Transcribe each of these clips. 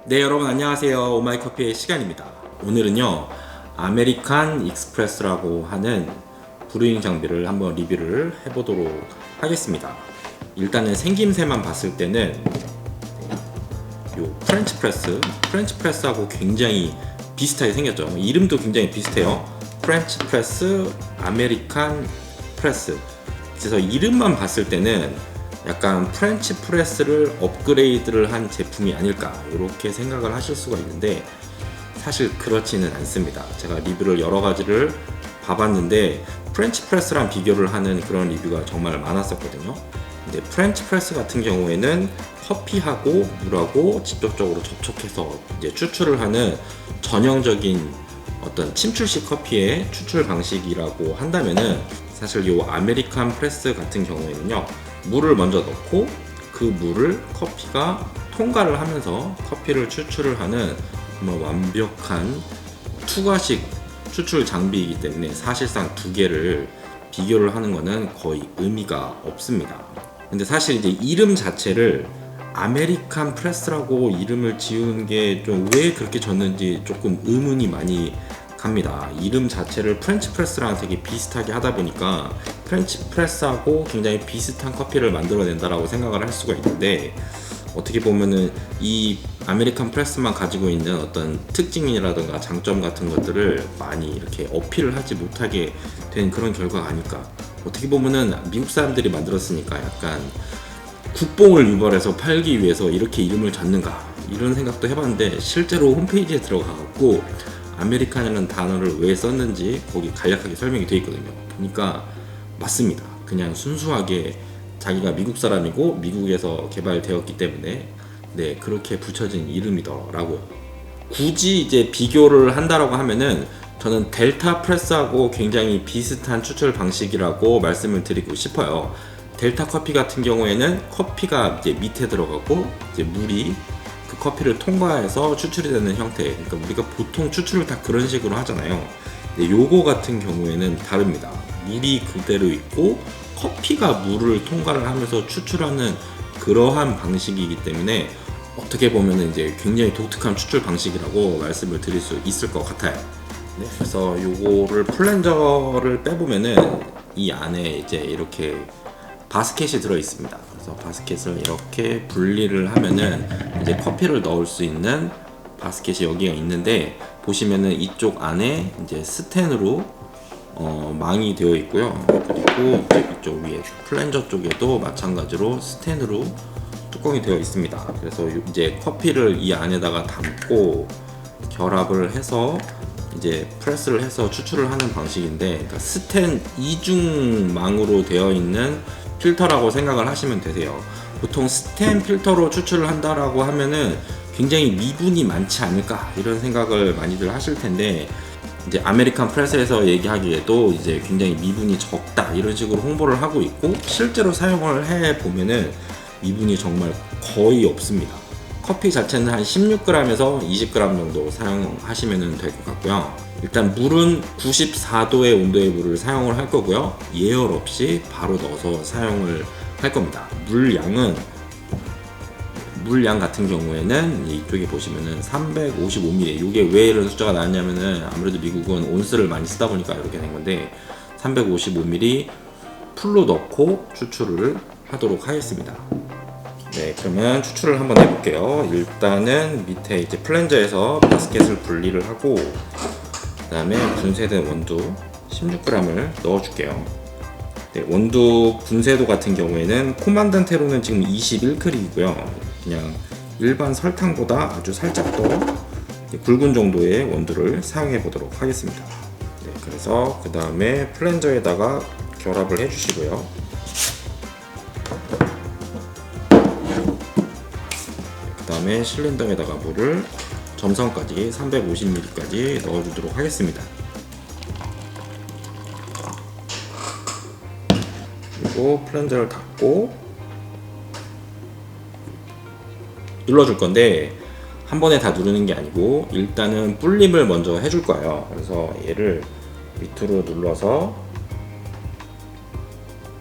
네, 여러분 안녕하세요. 오마이커피의 시간입니다. 오늘은요, 아메리칸 익스프레스라고 하는 브루잉 장비를 한번 리뷰를 해보도록 하겠습니다. 일단은 생김새만 봤을 때는 요 프렌치 프레스하고 굉장히 비슷하게 생겼죠. 이름도 굉장히 비슷해요. 프렌치 프레스, 아메리칸 프레스. 그래서 이름만 봤을 때는 약간 프렌치 프레스를 업그레이드를 한 제품이 아닐까 이렇게 생각을 하실 수가 있는데, 사실 그렇지는 않습니다. 제가 리뷰를 여러 가지를 봐봤는데 프렌치 프레스랑 비교를 하는 그런 리뷰가 정말 많았었거든요. 근데 프렌치 프레스 같은 경우에는 커피하고 물하고 직접적으로 접촉해서 이제 추출을 하는 전형적인 어떤 침출식 커피의 추출 방식이라고 한다면은, 사실 이 아메리칸 프레스 같은 경우에는요, 물을 먼저 넣고 그 물을 커피가 통과를 하면서 커피를 추출을 하는 완벽한 투과식 추출 장비이기 때문에 사실상 두 개를 비교를 하는 것은 거의 의미가 없습니다. 근데 사실 이제 이름 자체를 아메리칸 프레스라고 이름을 지은 게 좀 왜 그렇게 졌는지 조금 의문이 많이 갑니다. 이름 자체를 프렌치 프레스랑 되게 비슷하게 하다 보니까 프렌치 프레스하고 굉장히 비슷한 커피를 만들어낸다라고 생각을 할 수가 있는데, 어떻게 보면은 이 아메리칸 프레스만 가지고 있는 어떤 특징이라든가 장점 같은 것들을 많이 이렇게 어필을 하지 못하게 된 그런 결과가 아닐까. 어떻게 보면은 미국 사람들이 만들었으니까 약간 국뽕을 유발해서 팔기 위해서 이렇게 이름을 졌는가 이런 생각도 해봤는데, 실제로 홈페이지에 들어가갖고 아메리칸이라는 단어를 왜 썼는지 거기 간략하게 설명이 되어 있거든요. 보니까 맞습니다. 그냥 순수하게 자기가 미국 사람이고 미국에서 개발되었기 때문에 그렇게 붙여진 이름이더라고요. 굳이 이제 비교를 한다라고 하면은 저는 델타 프레스하고 굉장히 비슷한 추출 방식이라고 말씀을 드리고 싶어요. 델타 커피 같은 경우에는 커피가 이제 밑에 들어가고 이제 물이 그 커피를 통과해서 추출이 되는 형태. 그러니까 우리가 보통 추출을 다 그런 식으로 하잖아요. 근데 요거 같은 경우에는 다릅니다. 물이 그대로 있고 커피가 물을 통과를 하면서 추출하는 그러한 방식이기 때문에 어떻게 보면 이제 굉장히 독특한 추출 방식이라고 말씀을 드릴 수 있을 것 같아요. 네, 그래서 요거를 플렌저를 빼보면은 이 안에 이제 이렇게 바스켓이 들어 있습니다. 그래서 바스켓을 이렇게 분리를 하면은 이제 커피를 넣을 수 있는 바스켓이 여기가 있는데, 보시면은 이쪽 안에 이제 스텐으로 망이 되어 있고요. 그리고 이쪽 위에 플렌저 쪽에도 마찬가지로 스텐으로 뚜껑이 되어 있습니다. 그래서 이제 커피를 이 안에다가 담고 결합을 해서 이제 프레스를 해서 추출을 하는 방식인데, 그러니까 스텐 이중망으로 되어 있는 필터라고 생각을 하시면 되세요. 보통 스텐 필터로 추출을 한다라고 하면은 굉장히 미분이 많지 않을까 이런 생각을 많이들 하실 텐데, 이제 아메리칸 프레스에서 얘기하기에도 이제 굉장히 미분이 적다 이런 식으로 홍보를 하고 있고, 실제로 사용을 해 보면은 미분이 정말 거의 없습니다. 커피 자체는 한 16g에서 20g 정도 사용하시면 될 것 같고요. 일단 물은 94도의 온도의 물을 사용을 할 거고요. 예열 없이 바로 넣어서 사용을 할 겁니다. 물량 같은 경우에는 이쪽에 보시면은 355ml. 이게 왜 이런 숫자가 나왔냐면은 아무래도 미국은 온스를 많이 쓰다 보니까 이렇게 된 건데, 355ml 풀로 넣고 추출을 하도록 하겠습니다. 네, 그러면 추출을 한번 해볼게요. 일단은 밑에 이제 플렌저에서 바스켓을 분리를 하고, 그 다음에 분쇄된 원두 16g을 넣어줄게요. 네, 원두 분쇄도 같은 경우에는 코만단테로는 지금 21클이고요. 그냥 일반 설탕보다 아주 살짝 더 굵은 정도의 원두를 사용해 보도록 하겠습니다. 네, 그래서 그 다음에 플렌저에다가 결합을 해주시고요. 그 다음에 실린더에다가 물을 점선까지 350ml까지 넣어주도록 하겠습니다. 그리고 플렌저를 닫고 눌러줄 건데, 한 번에 다 누르는 게 아니고 일단은 불림을 먼저 해줄 거예요. 그래서 얘를 밑으로 눌러서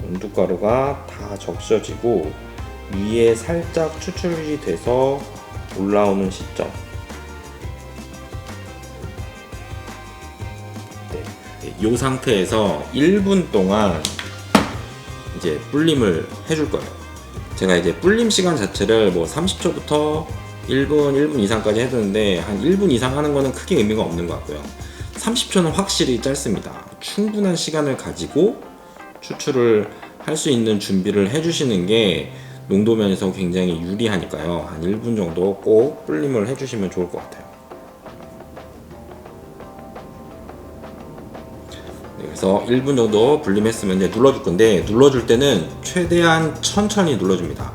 온두가루가 다 적셔지고 위에 살짝 추출이 돼서 올라오는 시점. 이 상태에서 1분 동안 이제 불림을 해줄 거예요. 제가 이제 불림 시간 자체를 뭐 30초부터 1분 이상까지 해두는데 한 1분 이상 하는 거는 크게 의미가 없는 것 같고요. 30초는 확실히 짧습니다. 충분한 시간을 가지고 추출을 할 수 있는 준비를 해주시는 게 농도 면에서 굉장히 유리하니까요. 한 1분 정도 꼭 불림을 해주시면 좋을 것 같아요. 그래서 1분 정도 불림했으면 이제 눌러줄 건데, 눌러줄 때는 최대한 천천히 눌러줍니다.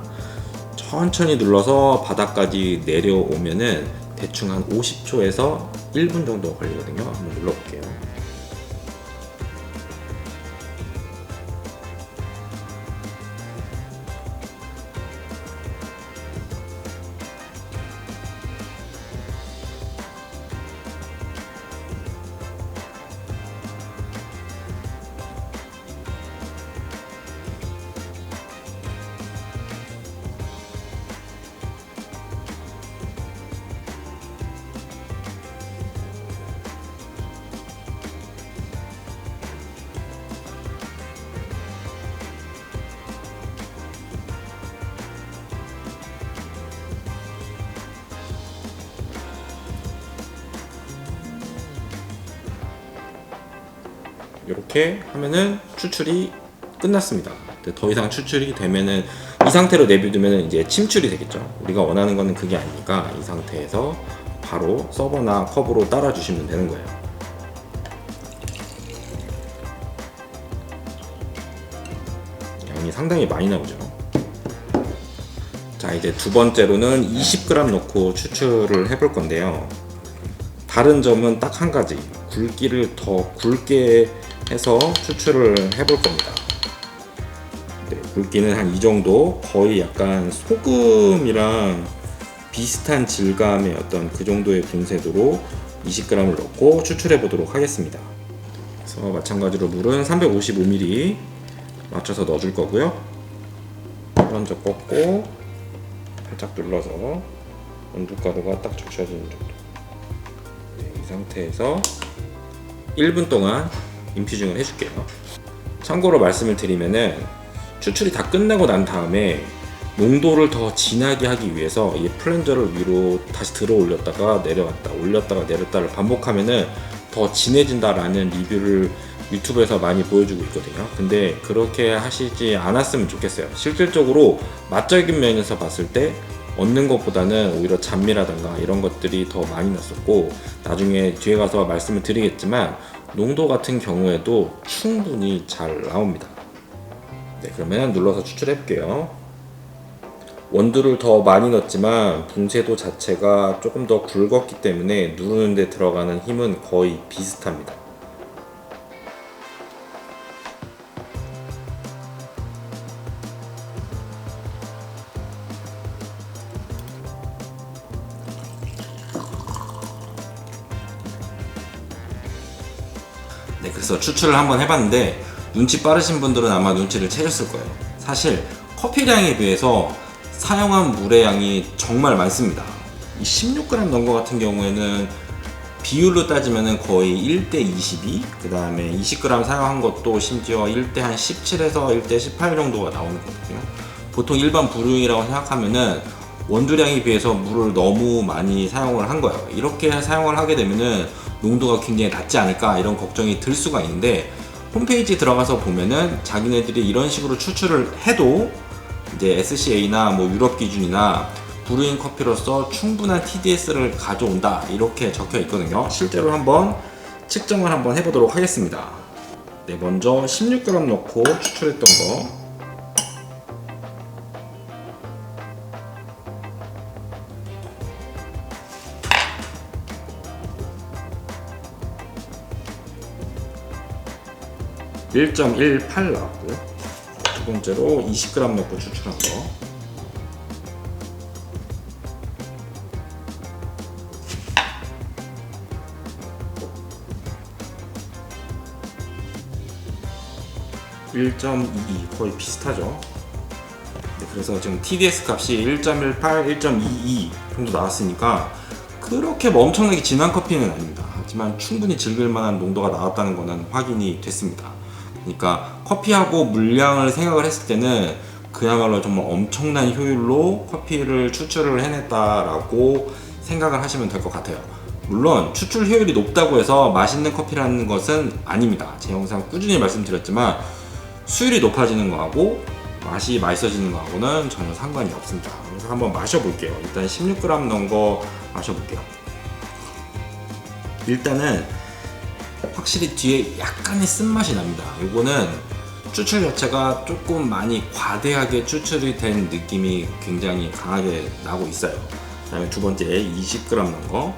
천천히 눌러서 바닥까지 내려오면은 대충 한 50초에서 1분 정도 걸리거든요. 한번 눌러볼게요. 이렇게 하면은 추출이 끝났습니다. 더 이상 추출이 되면은 이 상태로 내비두면은 이제 침출이 되겠죠. 우리가 원하는 거는 그게 아니니까 이 상태에서 바로 서버나 컵으로 따라 주시면 되는 거예요. 양이 상당히 많이 나오죠. 자, 이제 두 번째로는 20g 넣고 추출을 해볼 건데요. 다른 점은 딱 한 가지, 굵기를 더 굵게 해서 추출을 해볼 겁니다. 네, 굵기는 한 이 정도, 거의 약간 소금이랑 비슷한 질감의 어떤 그 정도의 분쇄도로 20g을 넣고 추출해 보도록 하겠습니다. 그래서 마찬가지로 물은 355ml 맞춰서 넣어줄 거고요. 먼저 꺾고 살짝 눌러서 온도가루가 딱 적셔지는 정도. 네, 이 상태에서 1분 동안 인퓨징을 해줄게요. 참고로 말씀을 드리면은 추출이 다 끝나고 난 다음에 농도를 더 진하게 하기 위해서 이 플런저를 위로 다시 들어 올렸다가 내려왔다 올렸다가 내렸다를 반복하면은 더 진해진다라는 리뷰를 유튜브에서 많이 보여주고 있거든요. 근데 그렇게 하시지 않았으면 좋겠어요. 실질적으로 맛적인 면에서 봤을 때 얻는 것보다는 오히려 잔미라든가 이런 것들이 더 많이 났었고, 나중에 뒤에 가서 말씀을 드리겠지만 농도 같은 경우에도 충분히 잘 나옵니다. 네, 그러면 눌러서 추출해 볼게요. 원두를 더 많이 넣었지만 분쇄도 자체가 조금 더 굵었기 때문에 누르는 데 들어가는 힘은 거의 비슷합니다. 네, 그래서 추출을 한번 해봤는데 눈치 빠르신 분들은 아마 눈치를 채셨을 거예요. 사실 커피량에 비해서 사용한 물의 양이 정말 많습니다. 이 16g 넣은 것 같은 경우에는 비율로 따지면 거의 1대 22, 그 다음에 20g 사용한 것도 심지어 1대 한 17에서 1대 18 정도가 나오는 거거든요. 보통 일반 브루잉이라고 생각하면은 원두량에 비해서 물을 너무 많이 사용을 한 거예요. 이렇게 사용을 하게 되면은 농도가 굉장히 낮지 않을까 이런 걱정이 들 수가 있는데, 홈페이지 들어가서 보면은 자기네들이 이런 식으로 추출을 해도 이제 SCA나 뭐 유럽 기준이나 브루잉 커피로서 충분한 TDS를 가져온다 이렇게 적혀 있거든요. 실제로 한번 측정을 한번 해보도록 하겠습니다. 네, 먼저 16g 넣고 추출했던 거. (1.18) 나왔고요. 두 번째로 20g 넣고 추출한 거. (1.22) 거의 비슷하죠. 네, 그래서 지금 TDS 값이 1.18, 1.22 정도 나왔으니까 그렇게 뭐 엄청나게 진한 커피는 아닙니다. 하지만 충분히 즐길 만한 농도가 나왔다는 것은 확인이 됐습니다. 그러니까 커피하고 물량을 생각을 했을 때는 그야말로 정말 엄청난 효율로 커피를 추출을 해냈다라고 생각을 하시면 될 것 같아요. 물론 추출 효율이 높다고 해서 맛있는 커피라는 것은 아닙니다. 제 영상 꾸준히 말씀드렸지만 수율이 높아지는 거하고 맛이 맛있어지는 거하고는 전혀 상관이 없습니다. 그래서 한번 마셔볼게요. 일단 16g 넣은 거 마셔볼게요. 일단은 확실히 뒤에 약간의 쓴맛이 납니다. 이거는 추출 자체가 조금 많이 과대하게 추출이 된 느낌이 굉장히 강하게 나고 있어요. 그 다음에 두 번째 20g 넣은 거.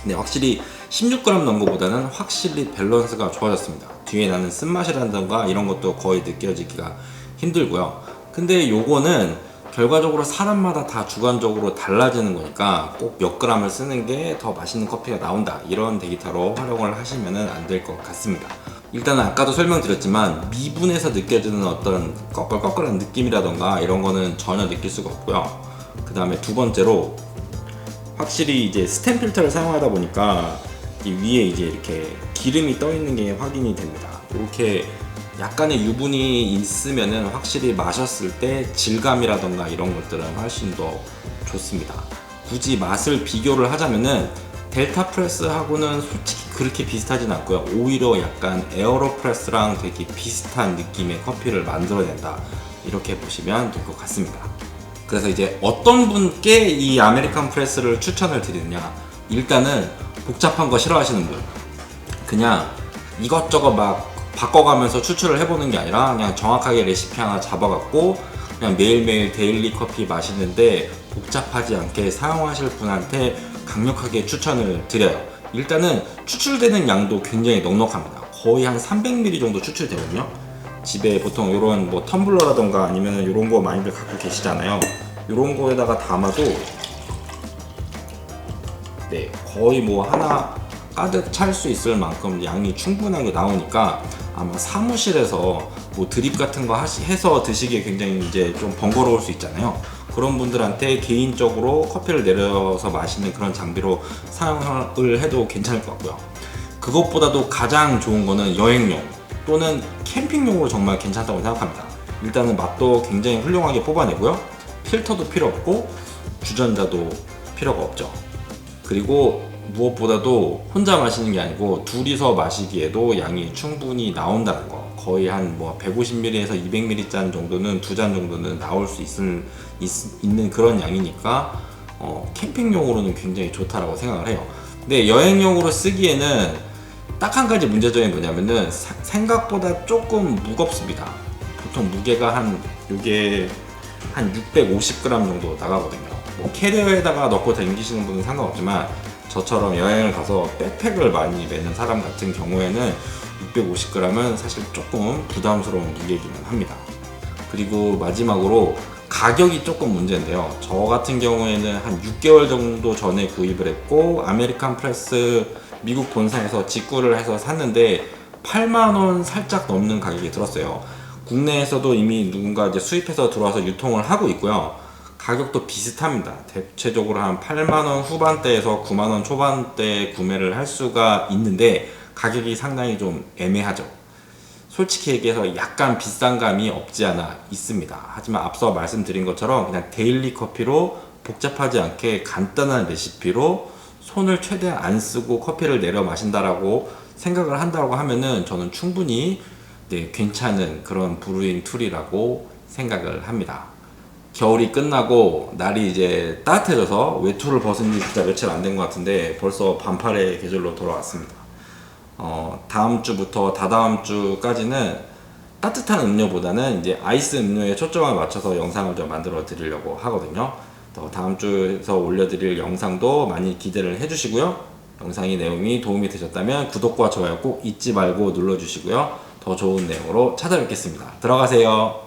네, 확실히 16g 넣은 것보다는 확실히 밸런스가 좋아졌습니다. 뒤에 나는 쓴맛이라던가 이런 것도 거의 느껴지기가 힘들고요. 근데 요거는 결과적으로 사람마다 다 주관적으로 달라지는 거니까 꼭 몇 g을 쓰는 게 더 맛있는 커피가 나온다, 이런 데이터로 활용을 하시면 안 될 것 같습니다. 일단은 아까도 설명드렸지만 미분에서 느껴지는 어떤 꺼끌꺼끌한 느낌이라던가 이런 거는 전혀 느낄 수가 없고요. 그 다음에 두 번째로 확실히 이제 스템 필터를 사용하다 보니까 이 위에 이제 이렇게 기름이 떠 있는 게 확인이 됩니다. 이렇게 약간의 유분이 있으면은 확실히 마셨을 때 질감이라던가 이런 것들은 훨씬 더 좋습니다. 굳이 맛을 비교를 하자면은 델타 프레스하고는 솔직히 그렇게 비슷하진 않고요. 오히려 약간 에어로프레스랑 되게 비슷한 느낌의 커피를 만들어낸다, 이렇게 보시면 될 것 같습니다. 그래서 이제 어떤 분께 이 아메리칸 프레스를 추천을 드리느냐, 일단은 복잡한 거 싫어하시는 분, 그냥 이것저것 막 바꿔가면서 추출을 해보는 게 아니라 그냥 정확하게 레시피 하나 잡아갖고 그냥 매일매일 데일리 커피 마시는데 복잡하지 않게 사용하실 분한테 강력하게 추천을 드려요. 일단은 추출되는 양도 굉장히 넉넉합니다. 거의 한 300ml 정도 추출되거든요. 집에 보통 이런 뭐 텀블러라던가 아니면 이런 거 많이들 갖고 계시잖아요. 이런 거에다가 담아도 네, 거의 뭐 하나 가득 찰 수 있을 만큼 양이 충분하게 나오니까 아마 사무실에서 뭐 드립 같은 거 해서 드시기에 굉장히 이제 좀 번거로울 수 있잖아요. 그런 분들한테 개인적으로 커피를 내려서 마시는 그런 장비로 사용을 해도 괜찮을 것 같고요. 그것보다도 가장 좋은 거는 여행용 또는 캠핑용으로 정말 괜찮다고 생각합니다. 일단은 맛도 굉장히 훌륭하게 뽑아내고요. 필터도 필요 없고 주전자도 필요가 없죠. 그리고 무엇보다도 혼자 마시는 게 아니고 둘이서 마시기에도 양이 충분히 나온다는 거. 거의 한 뭐 150ml에서 200ml 잔 정도는, 두 잔 정도는 나올 수 있는 그런 양이니까 캠핑용으로는 굉장히 좋다라고 생각을 해요. 근데 여행용으로 쓰기에는 딱 한 가지 문제점이 뭐냐면은 생각보다 조금 무겁습니다. 보통 무게가 요게 한 650g 정도 나가거든요. 뭐 캐리어에다가 넣고 다니시는 분은 상관없지만 저처럼 여행을 가서 백팩을 많이 매는 사람 같은 경우에는 650g은 사실 조금 부담스러운 무게이기는 합니다. 그리고 마지막으로 가격이 조금 문제인데요. 저 같은 경우에는 한 6개월 정도 전에 구입을 했고 아메리칸 프레스 미국 본사에서 직구를 해서 샀는데 8만원 살짝 넘는 가격이 들었어요. 국내에서도 이미 누군가 이제 수입해서 들어와서 유통을 하고 있고요. 가격도 비슷합니다. 대체적으로 한 8만원 후반대에서 9만원 초반대에 구매를 할 수가 있는데 가격이 상당히 좀 애매하죠. 솔직히 얘기해서 약간 비싼 감이 없지 않아 있습니다. 하지만 앞서 말씀드린 것처럼 그냥 데일리 커피로 복잡하지 않게 간단한 레시피로 손을 최대한 안 쓰고 커피를 내려 마신다라고 생각을 한다고 하면은 저는 충분히 괜찮은 그런 브루잉 툴이라고 생각을 합니다. 겨울이 끝나고 날이 이제 따뜻해져서 외투를 벗은 지 진짜 며칠 안 된 것 같은데 벌써 반팔의 계절로 돌아왔습니다. 다음 주부터 다다음 주까지는 따뜻한 음료보다는 이제 아이스 음료에 초점을 맞춰서 영상을 좀 만들어 드리려고 하거든요. 다음 주에서 올려드릴 영상도 많이 기대를 해주시고요. 영상의 내용이 도움이 되셨다면 구독과 좋아요 꼭 잊지 말고 눌러주시고요. 더 좋은 내용으로 찾아뵙겠습니다. 들어가세요.